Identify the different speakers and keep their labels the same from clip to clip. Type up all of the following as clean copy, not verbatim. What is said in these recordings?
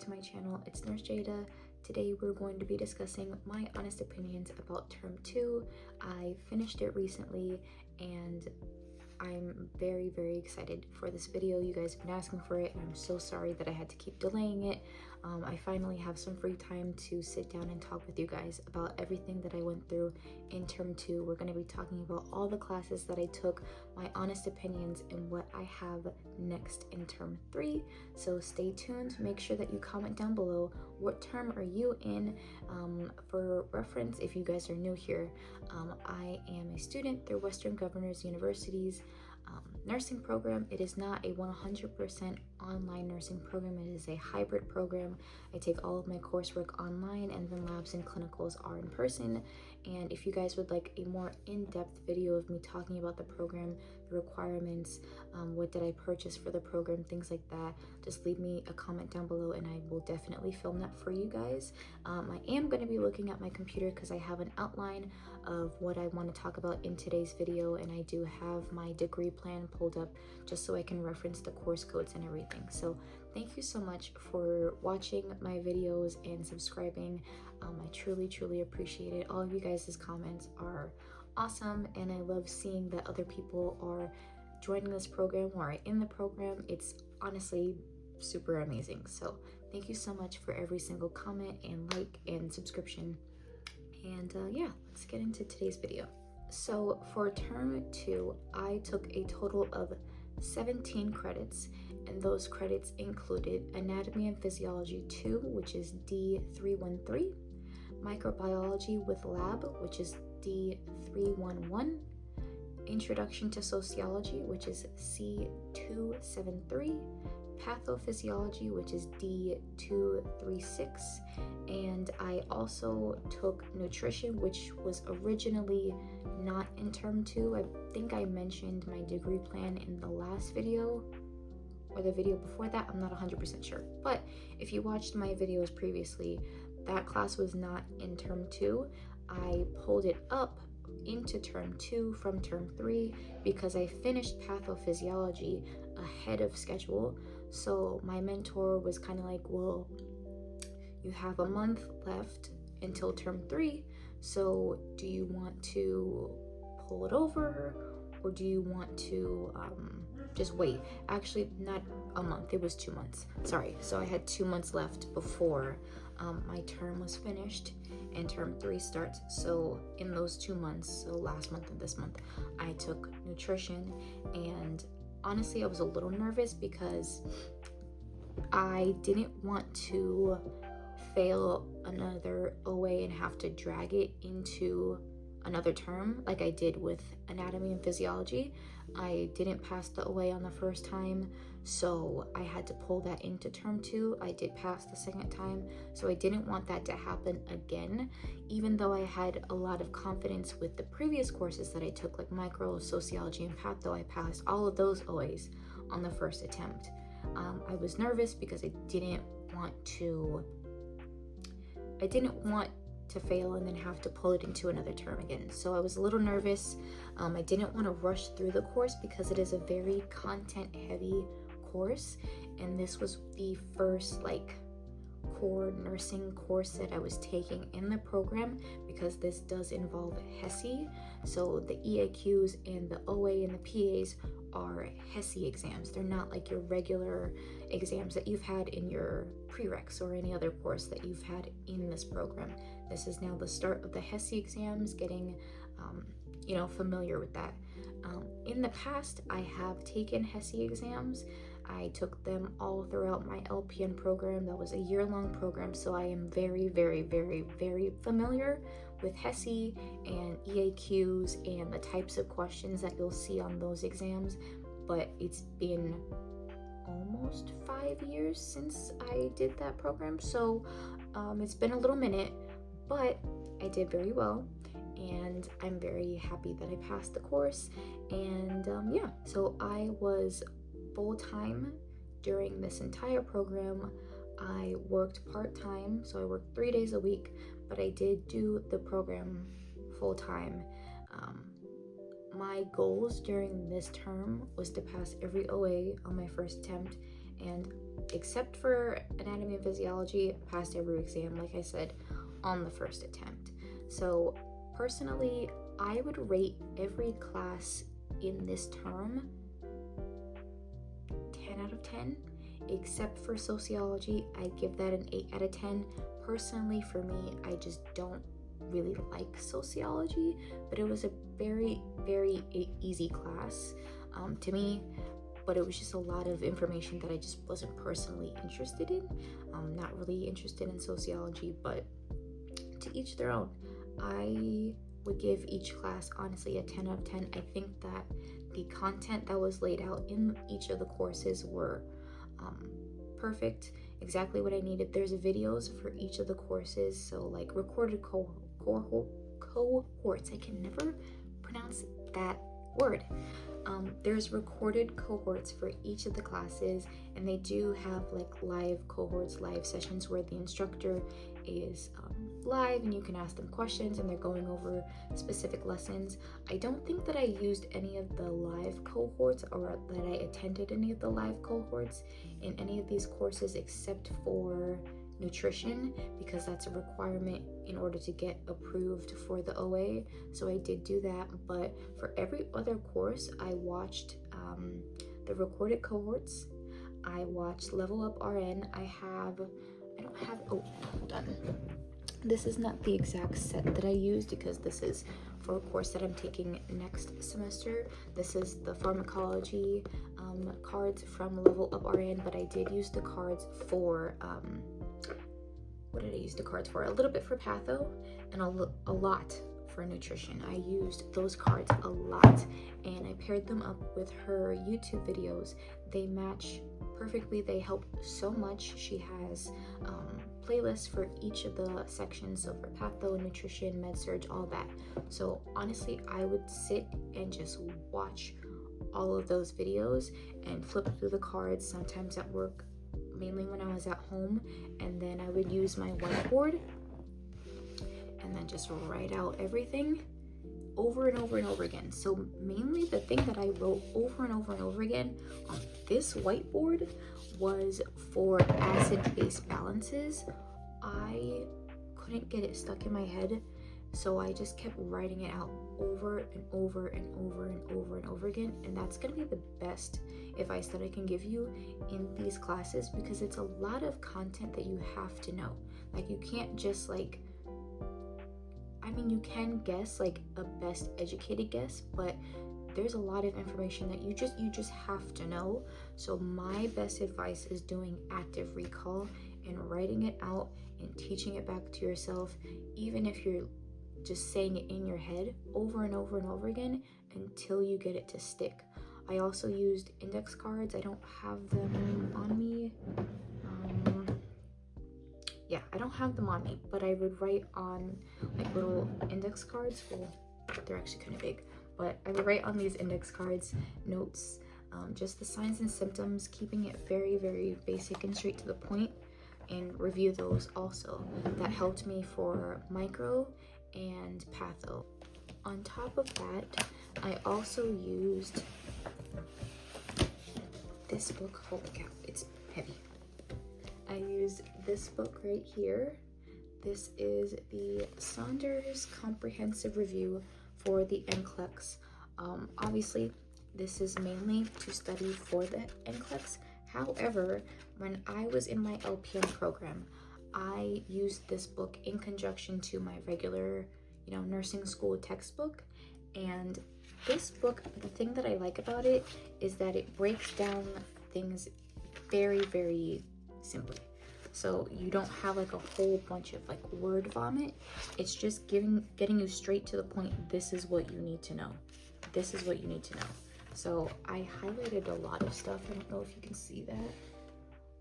Speaker 1: to my channel. It's Nurse Jada. Today we're going to be discussing my honest opinions about term 2. I finished it recently and I'm very excited for this video. You guys have been asking for it and I'm so sorry that I had to keep delaying it. I finally have some free time to sit down and talk with you guys about everything that I went through in term 2. We're going to be talking about all the classes that I took, my honest opinions, and what I have next in term 3. So stay tuned. Make sure that you comment down below what term are you in. For reference, if you guys are new here, I am a student through Western Governors University's nursing program. It is not a 100% online nursing program. It is a hybrid program. I take all of my coursework online and then labs and clinicals are in person. And if you guys would like a more in-depth video of me talking about the program, the requirements, what did I purchase for the program, things like that, just leave me a comment down below and I will definitely film that for you guys. I am going to be looking at my computer because I have an outline of what I want to talk about in today's video, and I do have my degree plan pulled up just so I can reference the course codes and everything. So thank you so much for watching my videos and subscribing. I truly appreciate it. All of you guys' comments are awesome and I love seeing that other people are joining this program or are in the program. It's honestly super amazing. So thank you so much for every single comment and like and subscription. And yeah, let's get into today's video. So for term 2, I took a total of 17 credits, and those credits included Anatomy and Physiology 2, which is D313, Microbiology with Lab, which is D311, Introduction to Sociology, which is C273, Pathophysiology, which is D236, and I also took Nutrition, which was originally not in term 2. I think I mentioned my degree plan in the last video or the video before that. I'm not 100% sure, but if you watched my videos previously, that class was not in term 2. I pulled it up into term 2 from term 3 because I finished pathophysiology ahead of schedule. So my mentor was kind of like, well, you have a month left until term 3, so do you want to pull it over or do you want to just wait? Actually, not a month, it was 2 months, sorry. So I had 2 months left before my term was finished and term 3 starts. So in those 2 months, so last month and this month, I took nutrition, and honestly I was a little nervous because I didn't want to fail another OA and have to drag it into another term like I did with Anatomy and Physiology. I didn't pass the OA on the first time, so I had to pull that into term 2. I did pass the second time, so I didn't want that to happen again, even though I had a lot of confidence with the previous courses that I took, like micro, sociology, and patho. I passed all of those OAs on the first attempt. I was nervous because I didn't want to fail and then have to pull it into another term again. So I was a little nervous. I didn't want to rush through the course because it is a very content heavy course, and this was the first core nursing course that I was taking in the program, because this does involve HESI. So the EAQs and the OA and the PAs are HESI exams. They're not like your regular exams that you've had in your prereqs or any other course that you've had in this program. This is now the start of the HESI exams, getting familiar with that. In the past, I have taken HESI exams. I took them all throughout my LPN program. That was a year-long program, so I am very familiar with HESI and EAQs and the types of questions that you'll see on those exams. But it's been almost 5 years since I did that program, so it's been a little minute, but I did very well and I'm very happy that I passed the course. And yeah, so I was full-time during this entire program. I worked part-time, so I worked 3 days a week, but I did do the program full-time. My goals during this term was to pass every OA on my first attempt And except for anatomy and physiology, passed every exam, like I said, on the first attempt. So personally, I would rate every class in this term 10 out of 10, except for sociology. I give that an 8 out of 10. Personally, for me, I just don't really like sociology, but it was a very, very easy class to me, but it was just a lot of information that I just wasn't personally interested in. Not really interested in sociology, but to each their own. I would give each class honestly a 10 out of 10. I think that the content that was laid out in each of the courses were perfect, exactly what I needed. There's videos for each of the courses, so like recorded cohorts. I can never pronounce that word. There's recorded cohorts for each of the classes, and they do have like live cohorts, live sessions where the instructor is live and you can ask them questions and they're going over specific lessons. I don't think that I used any of the live cohorts or that I attended any of the live cohorts in any of these courses except for nutrition, because that's a requirement in order to get approved for the OA. So I did do that, but for every other course I watched the recorded cohorts. I watched Level Up RN. Hold on. This is not the exact set that I used because this is for a course that I'm taking next semester. This is the pharmacology cards from Level Up RN, but I did use the cards for what did I use the cards for? A little bit for patho and a lot for nutrition. I used those cards a lot, and I paired them up with her YouTube videos. They match perfectly. They help so much. She has playlists for each of the sections, so for patho, nutrition, med surg, all that. So honestly, I would sit and just watch all of those videos and flip through the cards, sometimes at work, mainly when I was at home, and then I would use my whiteboard and then just write out everything over and over and over again. So mainly the thing that I wrote over and over and over again on this whiteboard was for acid-base balances. I couldn't get it stuck in my head, so I just kept writing it out over and over and over and over and over again, and that's gonna be the best advice that I can give you in these classes, because it's a lot of content that you have to know. Like, you can't just you can guess like a best educated guess, but there's a lot of information that you just have to know. So my best advice is doing active recall and writing it out and teaching it back to yourself, even if you're just saying it in your head over and over and over again until you get it to stick. I also used index cards. I don't have them on me. I don't have them on me, but I would write on like little index cards. Well, they're actually kind of big, but I would write on these index cards notes, just the signs and symptoms, keeping it very, very basic and straight to the point, and review those also. That helped me for micro and patho. On top of that, I also used this book. Holy cow, it's heavy. I used this book right here. This is the Saunders Comprehensive Review for the NCLEX. Obviously, this is mainly to study for the NCLEX. However, when I was in my LPN program, I used this book in conjunction to my regular, nursing school textbook. And this book, the thing that I like about it is that it breaks down things very, very simply. So you don't have like a whole bunch of like word vomit. It's just getting you straight to the point. This is what you need to know. This is what you need to know. So I highlighted a lot of stuff. I don't know if you can see that.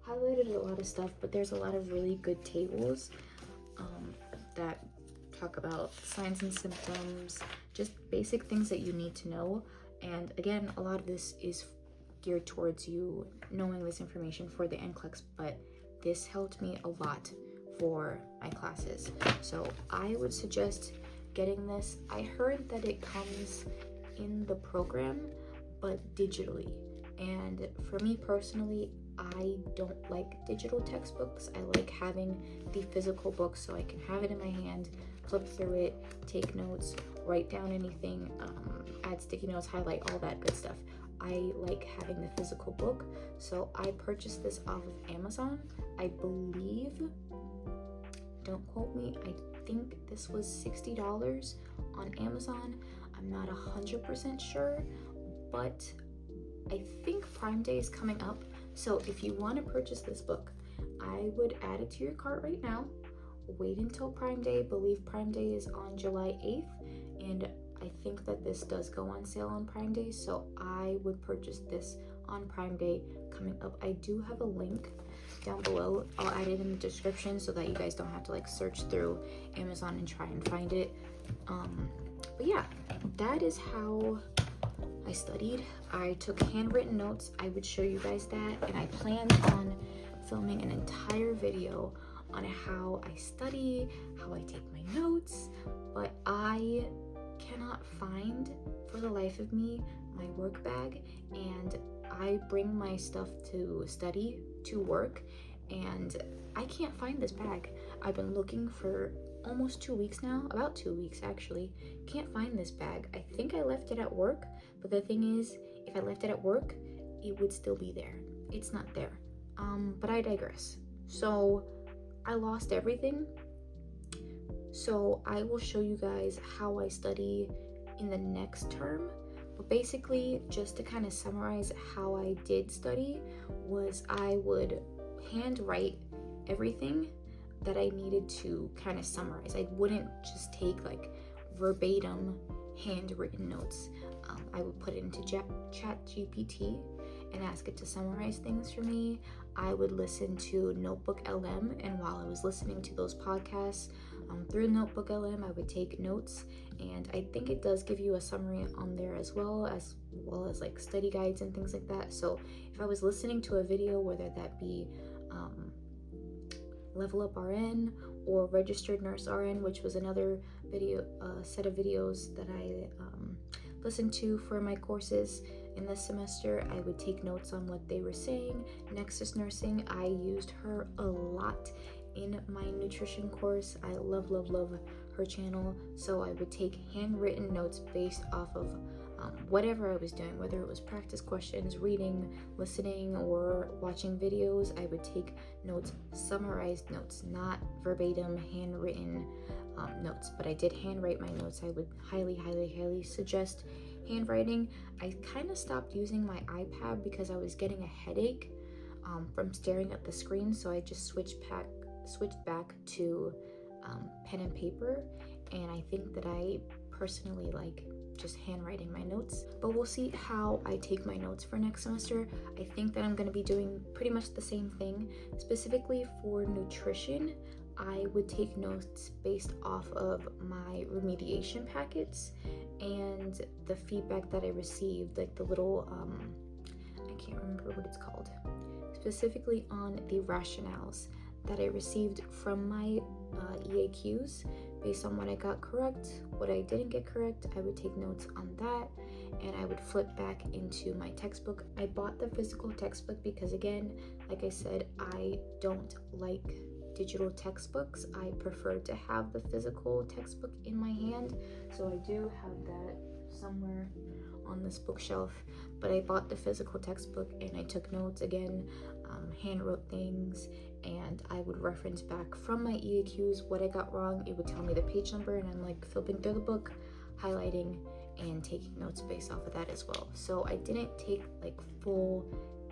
Speaker 1: Highlighted a lot of stuff, but there's a lot of really good tables that talk about signs and symptoms, just basic things that you need to know. And again, a lot of this is geared towards you knowing this information for the NCLEX, but this helped me a lot for my classes. So I would suggest getting this. I heard that it comes in the program, but digitally. And for me personally, I don't like digital textbooks. I like having the physical book so I can have it in my hand, flip through it, take notes, write down anything, add sticky notes, highlight, all that good stuff. I like having the physical book, so I purchased this off of Amazon. I believe, don't quote me, I think this was $60 on Amazon. I'm not 100% sure, but I think Prime Day is coming up. So if you want to purchase this book, I would add it to your cart right now. Wait until Prime Day. I believe Prime Day is on July 8th, and I think that this does go on sale on Prime Day, so I would purchase this on Prime Day coming up. I do have a link down below. I'll add it in the description so that you guys don't have to like search through Amazon and try and find it. But yeah, that is how I studied. I took handwritten notes. I would show you guys that, and I planned on filming an entire video on how I study, how I take my notes, but I cannot find for the life of me my work bag, and I bring my stuff to study to work, and I can't find this bag. I've been looking for almost 2 weeks now, about 2 weeks actually. Can't find this bag. I think I left it at work, but the thing is, if I left it at work, it would still be there. It's not there. But I digress. So I lost everything. So I will show you guys how I study in the next term. But basically, just to kind of summarize how I did study, was I would handwrite everything that I needed to kind of summarize. I wouldn't just take like verbatim handwritten notes. I would put it into ChatGPT and ask it to summarize things for me. I would listen to Notebook LM, and while I was listening to those podcasts through Notebook LM, I would take notes, and I think it does give you a summary on there as well as like study guides and things like that. So if I was listening to a video, whether that be Level Up RN or Registered Nurse RN, which was another video set of videos that I listened to for my courses in this semester, I would take notes on what they were saying. Nexus Nursing, I used her a lot in my nutrition course. I love her channel, so I would take handwritten notes based off of whatever I was doing, whether it was practice questions, reading, listening, or watching videos. I would take notes, summarized notes, not verbatim handwritten notes, but I did handwrite my notes. I would highly suggest handwriting. I kind of stopped using my iPad because I was getting a headache from staring at the screen, so I just switched back to pen and paper, and I think that I personally like just handwriting my notes. But we'll see how I take my notes for next semester. I think that I'm going to be doing pretty much the same thing. Specifically for nutrition, I would take notes based off of my remediation packets and the feedback that I received, like the little I can't remember what it's called, specifically on the rationales that I received from my EAQs. Based on what I got correct, what I didn't get correct, I would take notes on that, and I would flip back into my textbook. I bought the physical textbook because, again, like I said, I don't like digital textbooks. I prefer to have the physical textbook in my hand, so I do have that somewhere on this bookshelf. But I bought the physical textbook and I took notes again, hand wrote things, and I would reference back from my EAQs what I got wrong. It would tell me the page number, and I'm like flipping through the book, highlighting and taking notes based off of that as well. So I didn't take like full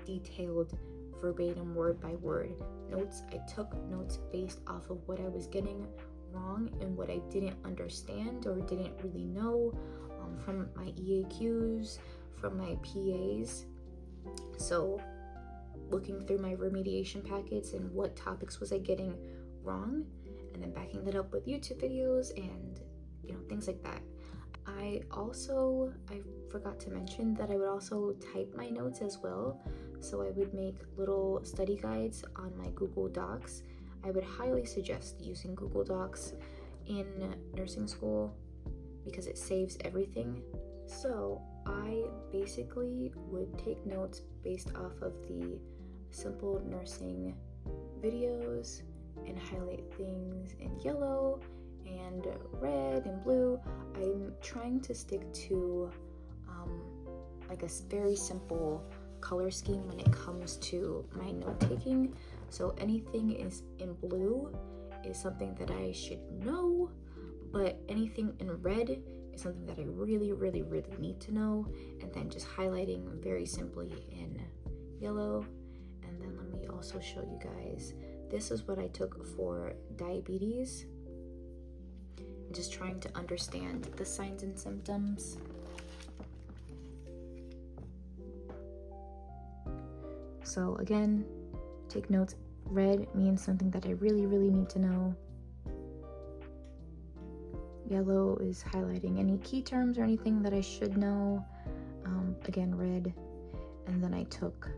Speaker 1: detailed verbatim word by word notes. I took notes based off of what I was getting wrong and what I didn't understand or didn't really know from my EAQs, from my PAs. So looking through my remediation packets and what topics was I getting wrong, and then backing that up with YouTube videos and things like that. I forgot to mention that I would also type my notes as well. So I would make little study guides on my Google Docs. I would highly suggest using Google Docs in nursing school because it saves everything. So I basically would take notes based off of the simple nursing videos and highlight things in yellow and red and blue. I'm trying to stick to like a very simple color scheme when it comes to my note taking. So anything is in blue is something that I should know, but anything in red is something that I really need to know, and then just highlighting very simply in yellow. And then let me also show you guys, this is what I took for diabetes. I'm just trying to understand the signs and symptoms. So again, take notes. Red means something that I really need to know. Yellow is highlighting any key terms or anything that I should know. Again, red. And then I took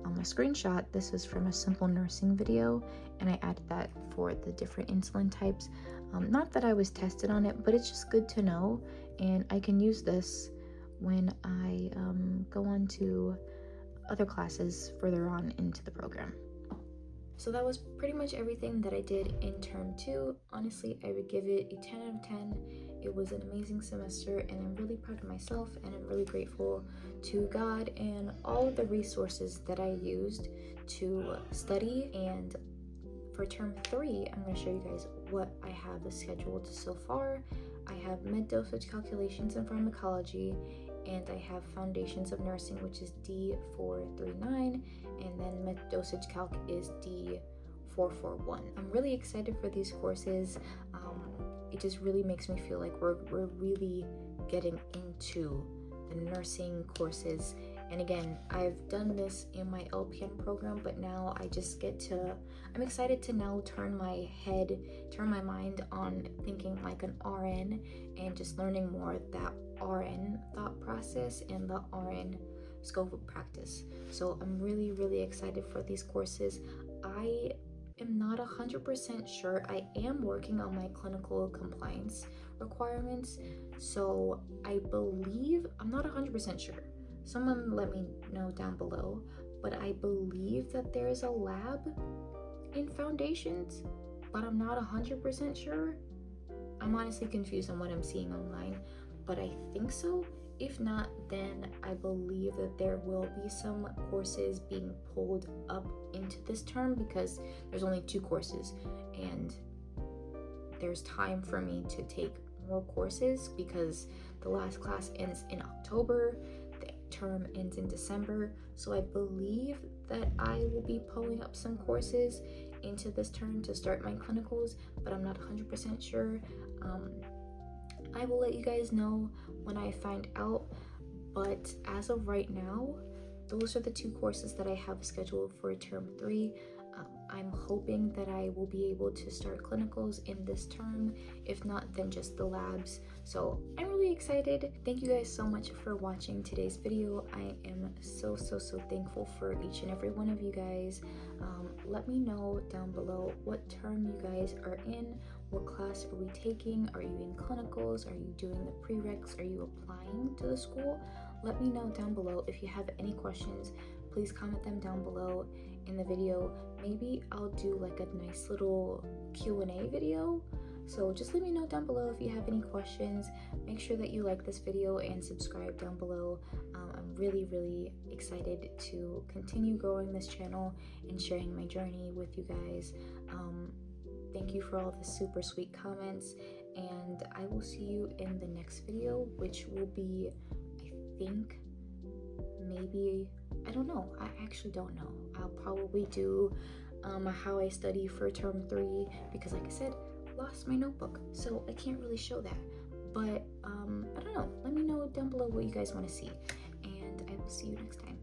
Speaker 1: a screenshot. This is from a simple nursing video, and I added that for the different insulin types. Not that I was tested on it, but it's just good to know, and I can use this when I go on to other classes further on into the program. So that was pretty much everything that I did in term 2. Honestly, I would give it a 10 out of 10. It was an amazing semester, and I'm really proud of myself, and I'm really grateful to God and all of the resources that I used to study. And for term 3, I'm going to show you guys what I have scheduled so far. I have med dosage calculations and pharmacology, and I have foundations of nursing, which is D439, and then med dosage calc is D441. I'm really excited for these courses. It just really makes me feel like we're really getting into the nursing courses. And again, I've done this in my LPN program, but now I'm excited to now turn my mind on thinking like an RN and just learning more that RN thought process and the RN scope of practice. So I'm really excited for these courses. I am not 100% sure. I am working on my clinical compliance requirements, so I believe, I'm not 100% sure. Someone let me know down below, but I believe that there is a lab in foundations, but I'm not 100% sure. I'm honestly confused on what I'm seeing online, but I think so. If not, then I believe that there will be some courses being pulled up into this term, because there's only 2 courses and there's time for me to take more courses because the last class ends in October, the term ends in December. So I believe that I will be pulling up some courses into this term to start my clinicals, but I'm not 100% sure. I will let you guys know when I find out, but as of right now, those are the 2 courses that I have scheduled for term 3. I'm hoping that I will be able to start clinicals in this term. If not, then just the labs. So I'm really excited. Thank you guys so much for watching today's video. I am so thankful for each and every one of you guys. Let me know down below what term you guys are in. What class are we taking? Are you in clinicals? Are you doing the prereqs? Are you applying to the school? Let me know down below. If you have any questions, please comment them down below in the video. Maybe I'll do like a nice little Q&A video. So just let me know down below if you have any questions. Make sure that you like this video and subscribe down below. I'm really excited to continue growing this channel and sharing my journey with you guys. Thank you for all the super sweet comments, and I will see you in the next video, which will be, I think, maybe, I don't know. I actually don't know. I'll probably do how I study for term 3, because like I said, lost my notebook, so I can't really show that. But I don't know. Let me know down below what you guys want to see, and I will see you next time.